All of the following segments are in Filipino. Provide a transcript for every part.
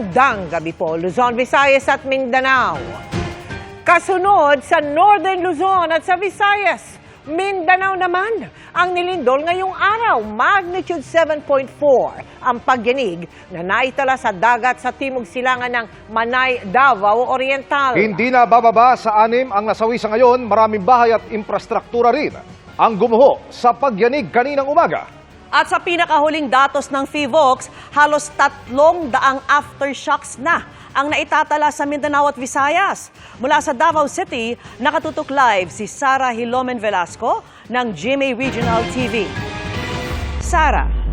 Magandang gabi po, Luzon, Visayas at Mindanao. Kasunod sa Northern Luzon at sa Visayas, Mindanao naman ang nilindol ngayong araw, magnitude 7.4 ang pagyanig na naitala sa dagat sa timog silangan ng Manay, Davao Oriental. Hindi na bababa sa 6 ang nasawi sa ngayon, maraming bahay at infrastruktura rin ang gumuho sa pagyanig kaninang umaga. At sa pinakahuling datos ng PHIVOLCS, halos 300 aftershocks na ang naitatala sa Mindanao at Visayas. Mula sa Davao City, nakatutok live si Sara Hilomen Velasco ng GMA Regional TV. Sara.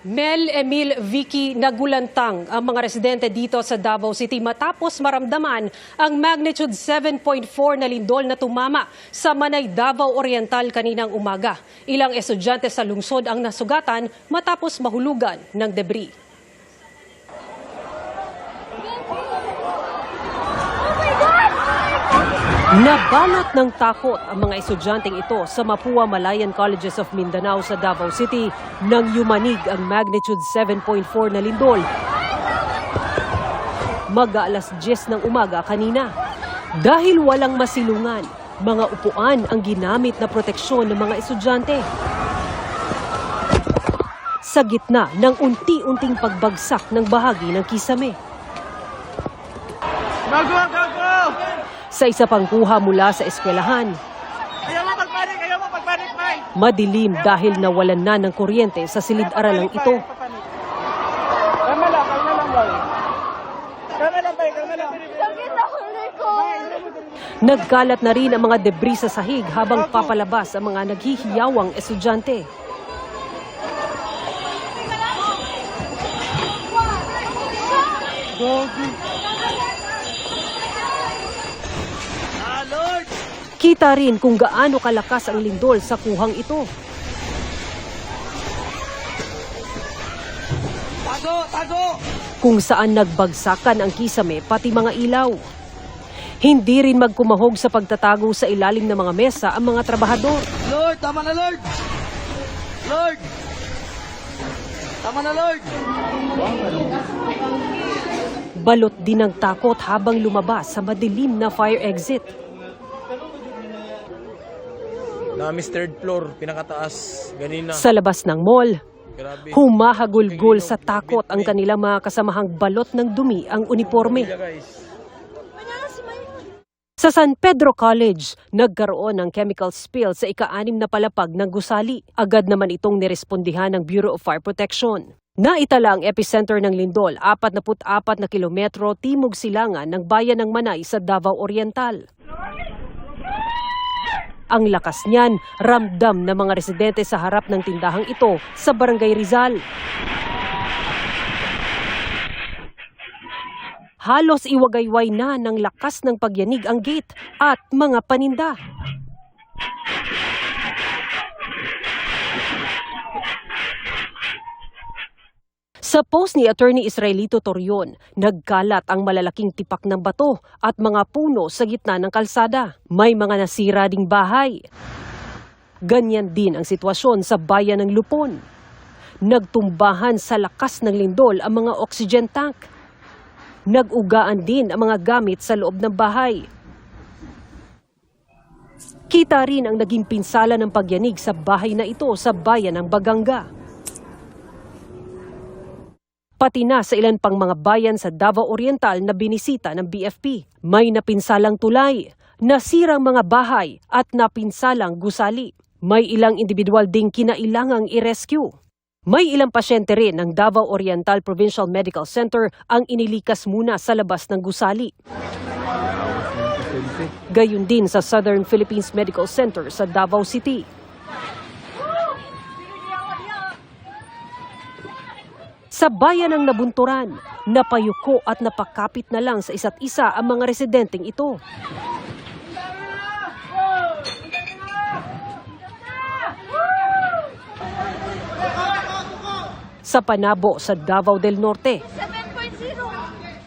Mel, Emil, Vicky, nagulantang ang mga residente dito sa Davao City matapos maramdaman ang magnitude 7.4 na lindol na tumama sa Manay, Davao Oriental kaninang umaga. Ilang estudyante sa lungsod ang nasugatan matapos mahulugan ng debris. Nabalot ng takot ang mga estudyanteng ito sa Mapua Malayan Colleges of Mindanao sa Davao City nang yumanig ang magnitude 7.4 na lindol. Mag-aalas 10 ng umaga kanina. Dahil walang masilungan, mga upuan ang ginamit na proteksyon ng mga estudyante. Sa gitna ng unti-unting pagbagsak ng bahagi ng kisame. Sa isa pang kuha mula sa eskwelahan, madilim dahil nawalan na ng kuryente sa silid-aralang ito. Nagkalat na rin ang mga debris sa sahig habang papalabas ang mga naghihiyawang estudyante. Kita rin kung gaano kalakas ang lindol sa kuhang ito. Kung saan nagbagsakan ang kisame pati mga ilaw. Hindi rin magkumahog sa pagtatago sa ilalim ng mga mesa ang mga trabahador. Lord, tama na Lord! Lord! Tama na Lord! Balot din ng takot habang lumabas sa madilim na fire exit. Namis third floor, pinakataas, ganina. Sa labas ng mall, Grabe. humahagulgol sa takot ang kanilang mga kasamahang balot ng dumi ang uniforme. Sa San Pedro College, nagkaroon ng chemical spill sa ika-6 na palapag ng gusali. Agad naman itong nirespondihan ng Bureau of Fire Protection. Naitala ang epicenter ng lindol, 44 na kilometro timog silangan ng bayan ng Manay sa Davao Oriental. Ang lakas niyan, ramdam ng mga residente sa harap ng tindahang ito sa Barangay Rizal. Halos iwagayway na ng lakas ng pagyanig ang gate at mga paninda. Sa post ni Attorney Israelito Torion, nagkalat ang malalaking tipak ng bato at mga puno sa gitna ng kalsada. May mga nasira ding bahay. Ganyan din ang sitwasyon sa bayan ng Lupon. Nagtumbahan sa lakas ng lindol ang mga oxygen tank. Nag-ugaan din ang mga gamit sa loob ng bahay. Kita rin ang naging pinsala ng pagyanig sa bahay na ito sa bayan ng Baganga. Pati na sa ilan pang mga bayan sa Davao Oriental na binisita ng BFP. May napinsalang tulay, nasirang mga bahay at napinsalang gusali. May ilang individual ding kinailangang i-rescue. May ilang pasyente rin ng Davao Oriental Provincial Medical Center ang inilikas muna sa labas ng gusali. Gayon din sa Southern Philippines Medical Center sa Davao City. Sa bayan ng Nabunturan, napayuko at napakapit na lang sa isa't isa ang mga residenteng ito. Sa Panabo sa Davao del Norte,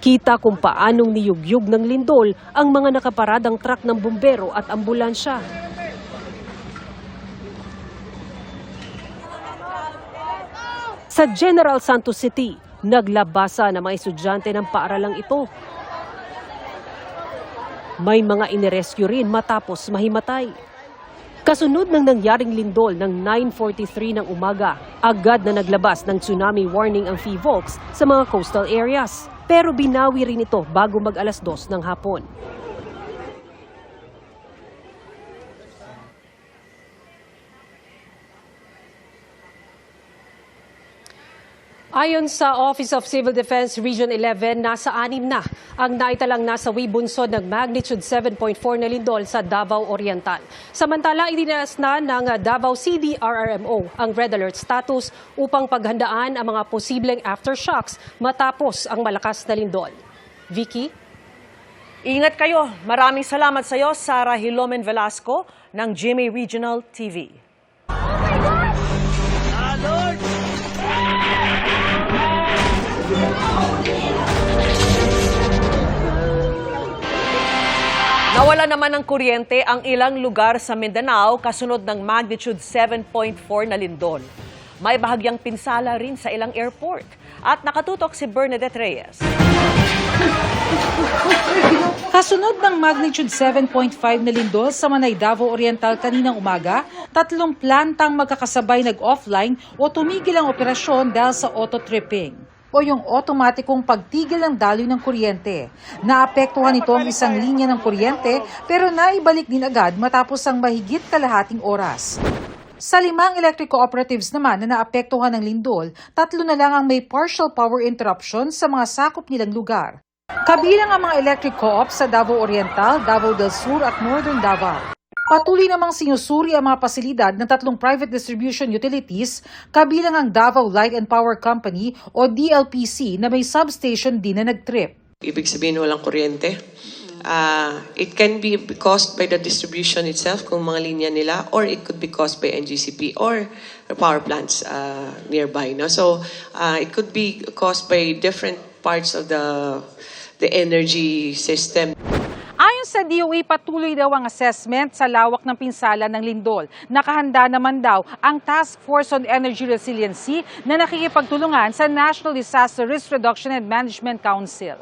kita kung paanong niyugyug ng lindol ang mga nakaparadang truck ng bumbero at ambulansya. Sa General Santos City, naglabasa ng mga estudyante ng paaralang ito. May mga inirescue rin matapos mahimatay. Kasunod ng nangyaring lindol ng 9:43 ng umaga, agad na naglabas ng tsunami warning ang PHIVOLCS sa mga coastal areas. Pero binawi rin ito bago mag-alas 2 ng hapon. Ayon sa Office of Civil Defense Region 11, nasa 6 na ang naitalang nasawi bunsod ng magnitude 7.4 na lindol sa Davao Oriental. Samantala, idinaas na ng Davao CDRRMO ang red alert status upang paghandaan ang mga posibleng aftershocks matapos ang malakas na lindol. Vicky? Ingat kayo. Maraming salamat sa iyo, Sarah Hilomen Velasco ng GMA Regional TV. Nawala naman ng kuryente ang ilang lugar sa Mindanao kasunod ng magnitude 7.4 na lindol. May bahagyang pinsala rin sa ilang airport. At nakatutok si Bernadette Reyes. Kasunod ng magnitude 7.5 na lindol sa Manay, Davao Oriental kaninang umaga, 3 plantang magkakasabay nag-offline o tumigil ang operasyon dahil sa auto-tripping o yung otomatikong pagtigil ng daloy ng kuryente. Naapektuhan ito ang isang linya ng kuryente pero naibalik din agad matapos ang mahigit kalahating oras. Sa 5 electric cooperatives naman na naapektuhan ng lindol, 3 na lang ang may partial power interruption sa mga sakop nilang lugar. Kabilang ang mga electric co-ops sa Davao Oriental, Davao del Sur at Northern Davao. Patuloy namang sinusuri ang mga pasilidad ng 3 private distribution utilities, kabilang ang Davao Light and Power Company o DLPC na may substation din na nag-trip. Ibig sabihin walang kuryente. It can be caused by the distribution itself kung mga linya nila, or it could be caused by NGCP or power plants nearby. No? So it could be caused by different parts of the energy system. Ayon sa DOE, patuloy daw ang assessment sa lawak ng pinsala ng lindol. Nakahanda naman daw ang Task Force on Energy Resiliency na nakikipagtulungan sa National Disaster Risk Reduction and Management Council.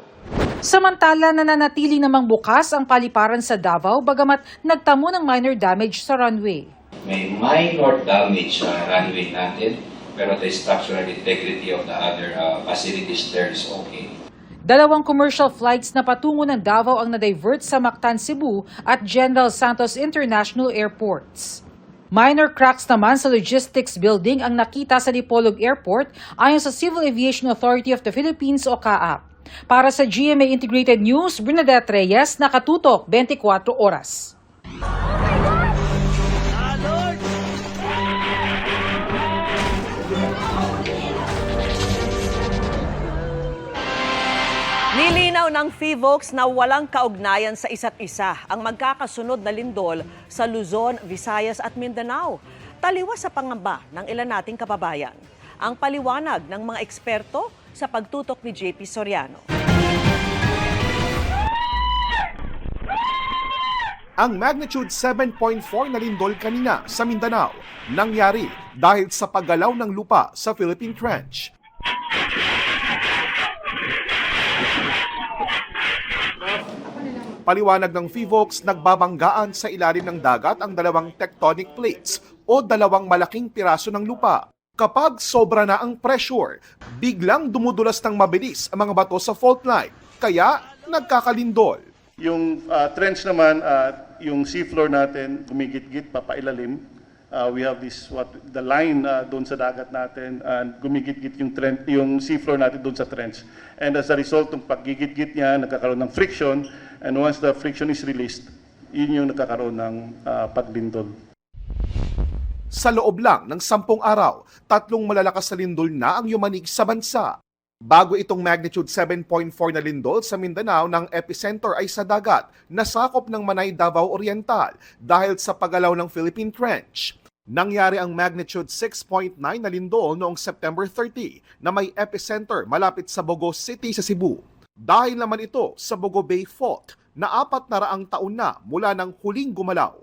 Samantala, nananatili namang bukas ang paliparan sa Davao bagamat nagtamo ng minor damage sa runway. May minor damage sa runway natin, pero the structural integrity of the other facilities there is okay. 2 commercial flights na patungo ng Davao ang na-divert sa Mactan, Cebu at General Santos International Airports. Minor cracks naman sa logistics building ang nakita sa Dipolog Airport ayon sa Civil Aviation Authority of the Philippines o CAAP. Para sa GMA Integrated News, Bernadette Reyes, nakatutok 24 oras. Nilinaw ng PHIVOLCS na walang kaugnayan sa isa't isa ang magkakasunod na lindol sa Luzon, Visayas at Mindanao. Taliwas sa pangamba ng ilan nating kababayan. Ang paliwanag ng mga eksperto sa pagtutok ni JP Soriano. Ang magnitude 7.4 na lindol kanina sa Mindanao nangyari dahil sa paggalaw ng lupa sa Philippine Trench. Paliwanag ng PHIVOLCS, nagbabanggaan sa ilalim ng dagat ang 2 tectonic plates o 2 malaking piraso ng lupa. Kapag sobra na ang pressure, biglang dumudulas ng mabilis ang mga bato sa fault line, kaya nagkakalindol. Yung trench naman, yung seafloor natin gumigit-git papailalim. We have the line doon sa dagat natin, and gumigit-git yung seafloor natin doon sa trench. And as a result ng paggigit-git niya, nagkakaroon ng friction, and once the friction is released, yun yung nagkakaroon ng paglindol. Sa loob lang ng 10 araw, 3 malalakas na lindol na ang yumanig sa bansa. Bago itong magnitude 7.4 na lindol sa Mindanao, ng epicenter ay sa dagat, nasakop ng Manay, Davao Oriental dahil sa paggalaw ng Philippine Trench. Nangyari ang magnitude 6.9 na lindol noong September 30 na may epicenter malapit sa Bogo City sa Cebu. Dahil naman ito sa Bogo Bay Fault na 400 taon na mula nang huling gumalaw.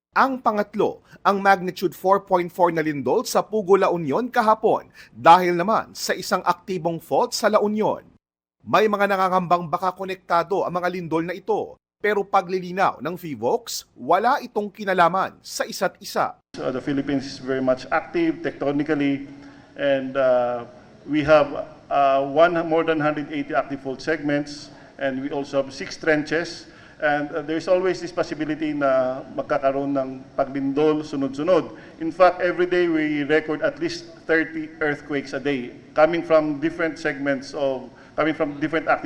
Ang pangatlo, ang magnitude 4.4 na lindol sa Pugo, La Union kahapon dahil naman sa isang aktibong fault sa La Union. May mga nangangambang baka konektado ang mga lindol na ito, pero paglilinaw ng PHIVOLCS, wala itong kinalaman sa isa't isa. The Philippines is very much active tectonically, and we have more than 180 active fault segments, and we also have 6 trenches. And there's always this possibility na magkakaroon ng paglindol sunod-sunod. In fact, every day we record at least 30 earthquakes a day coming from different active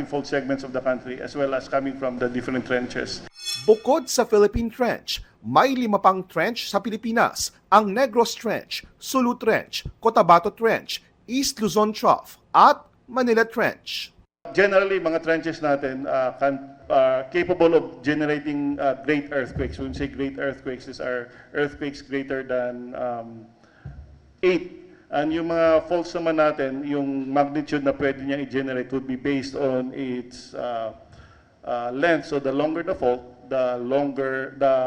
fault segments of the country as well as coming from the different trenches. Bukod sa Philippine Trench, may 5 pang trench sa Pilipinas, ang Negros Trench, Sulu Trench, Cotabato Trench, East Luzon Trough, at Manila Trench. Generally, mga trenches natin capable of generating great earthquakes. When we say great earthquakes, these are earthquakes greater than 8. And yung mga faults naman natin, yung magnitude na pwede niya i-generate would be based on its length. So the longer the fault, the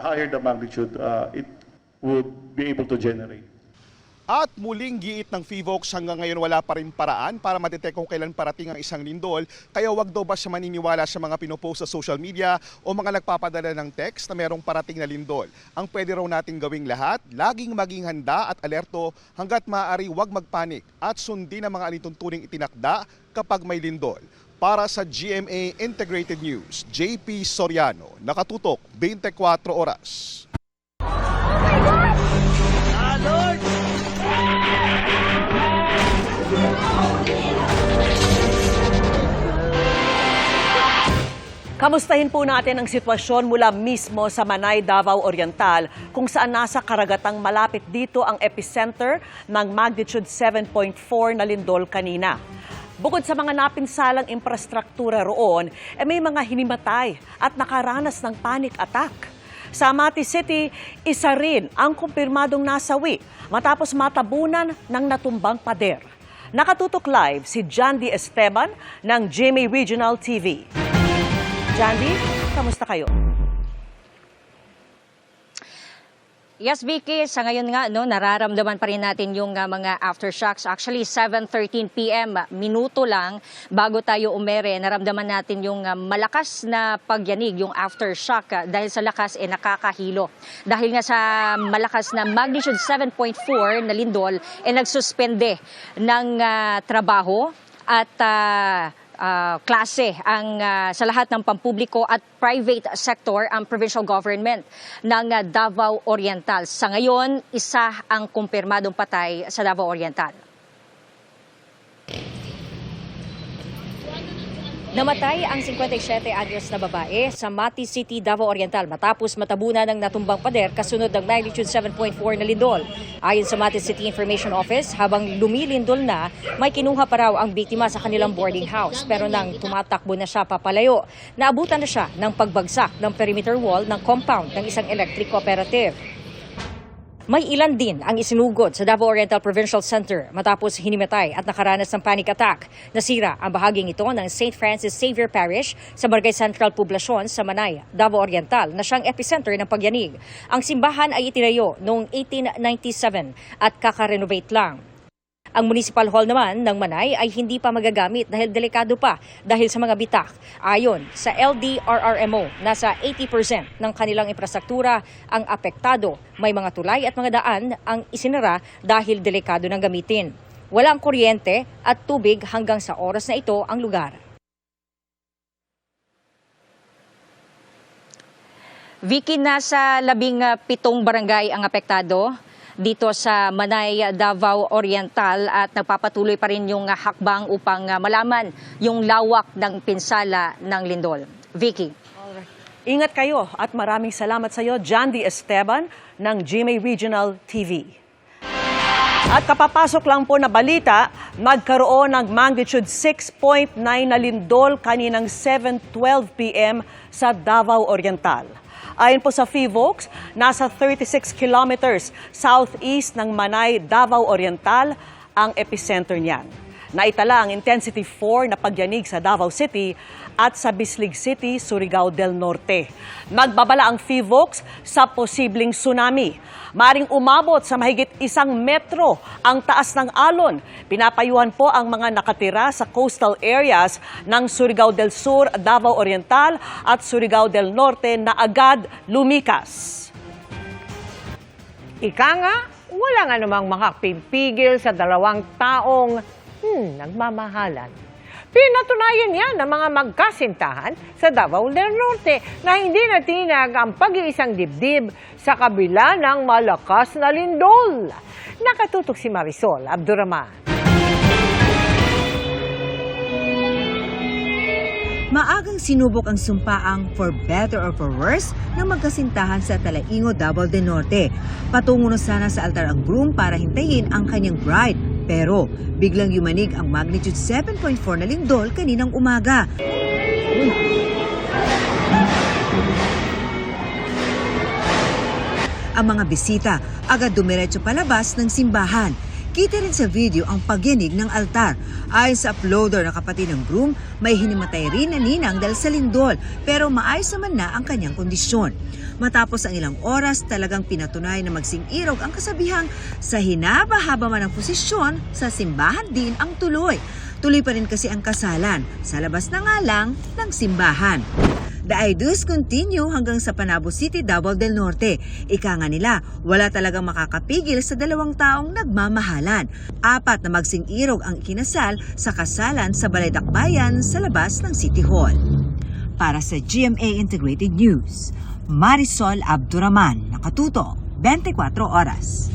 higher the magnitude it would be able to generate. At muling giit ng PHIVOLCS hanggang ngayon wala pa rin paraan para ma-detect kung kailan parating ang isang lindol. Kaya wag daw ba siya maniniwala sa mga pinopost sa social media o mga nagpapadala ng text na merong parating na lindol. Ang pwede raw nating gawing lahat, laging maging handa at alerto hanggat maaari wag magpanik at sundin ang mga alituntuning itinakda kapag may lindol. Para sa GMA Integrated News, JP Soriano, nakatutok 24 oras. Kamustahin po natin ang sitwasyon mula mismo sa Manay, Davao Oriental, kung saan nasa karagatang malapit dito ang epicenter ng magnitude 7.4 na lindol kanina. Bukod sa mga napinsalang infrastruktura roon, may mga hinimatay at nakaranas ng panic attack. Sa Amati City, isa rin ang kumpirmadong nasawi matapos matabunan ng natumbang pader. Nakatutok live si Jandy Esteban ng GMA Regional TV. Jandy, kamusta kayo? Yes, Vicky, sa ngayon nga nararamdaman pa rin natin yung mga aftershocks. Actually, 7:13 PM, minuto lang bago tayo umere, naramdaman natin yung malakas na pagyanig, yung aftershock dahil sa lakas nakakahilo. Dahil nga sa malakas na magnitude 7.4 na lindol, nagsuspende ng trabaho at klase ang sa lahat ng pampubliko at private sector ang provincial government ng Davao Oriental. Sa ngayon, isa ang kumpirmadong patay sa Davao Oriental. Namatay ang 57 anyos na babae sa Amati City, Davao Oriental matapos matabunan ng natumbang pader kasunod ng magnitude 7.4 na lindol. Ayon sa Amati City Information Office, habang lumilindol na, may kinuha pa raw ang biktima sa kanilang boarding house. Pero nang tumatakbo na siya papalayo, naabutan na siya ng pagbagsak ng perimeter wall ng compound ng isang electric cooperative. May ilan din ang isinugod sa Davao Oriental Provincial Center matapos hinimatay at nakaranas ng panic attack. Nasira ang bahaging ito ng St. Francis Xavier Parish sa Barangay Central Poblacion sa Manay, Davao Oriental na siyang epicenter ng pagyanig. Ang simbahan ay itinayo noong 1897 at kaka-renovate lang. Ang Municipal Hall naman ng Manay ay hindi pa magagamit dahil delikado pa dahil sa mga bitak. Ayon sa LDRRMO, nasa 80% ng kanilang infrastruktura ang apektado. May mga tulay at mga daan ang isinara dahil delikado ng gamitin. Walang kuryente at tubig hanggang sa oras na ito ang lugar. Vicky, nasa 17 barangay ang apektado dito sa Manay, Davao Oriental at nagpapatuloy pa rin yung hakbang upang malaman yung lawak ng pinsala ng lindol. Vicky. Ingat kayo at maraming salamat sa iyo, Jandy Esteban ng GMA Regional TV. At kapapasok lang po na balita, nagkaroon ng magnitude 6.9 na lindol kaninang 7:12 PM sa Davao Oriental. Ayon po sa PHIVOLCS, nasa 36 kilometers southeast ng Manay, Davao Oriental ang epicenter niyan. Naitala ang Intensity 4 na pagyanig sa Davao City at sa Bislig City, Surigao del Norte. Nagbabala ang PHIVOLCS sa posibleng tsunami. Maring umabot sa mahigit 1 metro ang taas ng alon. Pinapayuhan po ang mga nakatira sa coastal areas ng Surigao del Sur, Davao Oriental at Surigao del Norte na agad lumikas. Ika nga, walang anumang makapipigil sa 2 taong nagmamahalan. Pinatunayan yan ng mga magkasintahan sa Davao del Norte na hindi natinag ang pag-iisang dibdib sa kabila ng malakas na lindol. Nakatutok si Marisol Abduraman. Maagang sinubok ang sumpaang for better or for worse ng magkasintahan sa Talaingo, Davao del Norte. Patungo na sana sa altar ang groom para hintayin ang kanyang bride. Pero biglang yumanig ang magnitude 7.4 na lindol kaninang umaga. Ang mga bisita agad dumiretso palabas ng simbahan. Kita rin sa video ang pagyanig ng altar. Ayon sa uploader na kapatid ng groom, may hinimatay rin na ninang dahil sa lindol pero maayos naman na ang kanyang kondisyon. Matapos ang ilang oras, talagang pinatunay na magsing-irog ang kasabihang sa hinaba-haba man ang posisyon, sa simbahan din ang tuloy. Tuloy pa rin kasi ang kasalan, sa labas na nga lang ng simbahan. The I-dos continue hanggang sa Panabo City, Davao del Norte. Ika nga nila, wala talagang makakapigil sa 2 taong nagmamahalan. 4 na magsing-irog ang ikinasal sa kasalan sa Balay Dakbayan sa labas ng City Hall. Para sa GMA Integrated News, Marisol Abduraman, nakatuto, 24 oras.